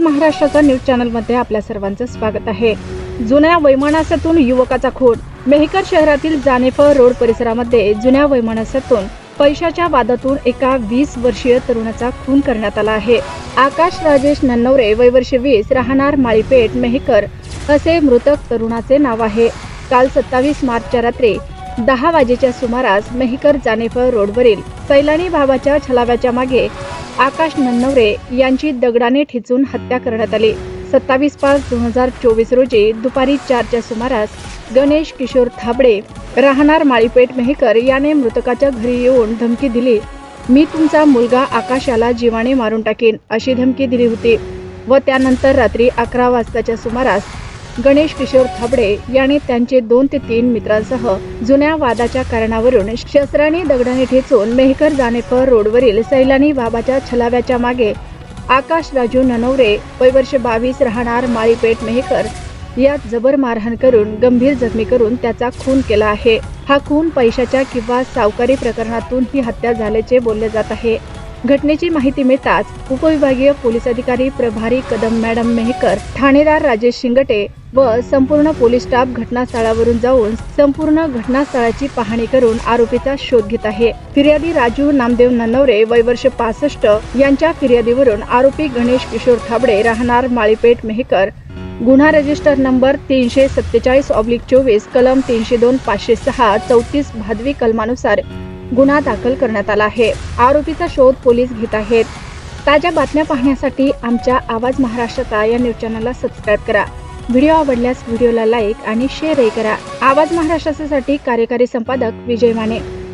महाराष्ट्राचा news channel मध्ये आपल्या सर्वांचं स्वागत आहे। जुन्या वैमनस्यातून युवकाचा खून। मेहकर शहरातील जानेफळ रोड परिसरामध्ये जुन्या वैमनस्यातून पैशाच्या वादातून एका 20 वर्षीय तरुणाचा खून करण्यात आला आहे। आकाश राजेश नन्नवरे वय वर्ष 20 राहणार माळीपेठ मेहकर असे मृतक तरुणाचे नाव आहे। काल 27 मार्चच्या रात्री 10 वाजेच्या सुमारास मेहकर जानेफळ रोडवरील सैलानी बाबाच्या छलाव्याच्या मागे आकाश नन्नवरे यांची दगडाने ठेचून हत्या करण्यात आली। 27/5/2024 रोजी दुपारी 4च्या सुमारास गणेश किशोर थाबडे राहणार माळीपेठ मेहकर याने मृतकाच्या घरी येऊन धमकी दिली, मी तुमचा मुलगा आकाश याला जीवाने मारून टाकेन अशी धमकी दिली होती व त्यानंतर रात्री 11 वाजताच्या सुमारास गणेश किशोर थाबडे याने त्यांचे 2 ते 3 मित्रांसह जुन्या वादाच्या कारणावरून शस्त्राने दगडाने ठेचून मेहकर जानेफळ रोडवरील सैलानी बाबाच्या छलाव्याच्या मागे आकाश राजू नन्नवरे वय वर्ष 22 राहणार माळीपेठ मेहकर यात जबर मारहाण करून गंभीर जखमी करून त्याचा खून केला आहे। हा खून पैशाच्या किंवा सावकारी प्रकरणातून ही हत्या झाल्याचे बोलले जात आहे। घटनेची माहिती मिळताच उपविभागीय पोलीस अधिकारी प्रभारी कदम मॅडम मेहकर, ठाणेदार राजेश शिंगटे व संपूर्ण पोलीस स्टाफ घटनास्थळावरून जाऊन संपूर्ण घटनास्थळाची पाहणी करून आरोपीचा शोध घेत आहे। फिर्यादी राजू नामदेव नन्नवरे वय वर्ष 65 यांच्या फिर्यादीवरून आरोपी गणेश किशोर थाबडे राहणार माळीपेठ मेहकर गुन्हा रजिस्टर नंबर 347/24 कलम 302/506 34 भादवी कलमानुसार गुन्हा दाखल करण्यात आला आहे। आरोपीचा शोध पोलीस घेत आहेत। ताज्या बातम्या पाहण्यासाठी आमच्या आवाज महाराष्ट्राचा या न्यूज चॅनलला सबस्क्राइब करा। व्हिडिओ आवडल्यास व्हिडिओला लाईक आणि शेअरही करा। आवाज महाराष्ट्रासाठी कार्यकारी संपादक विजय माने।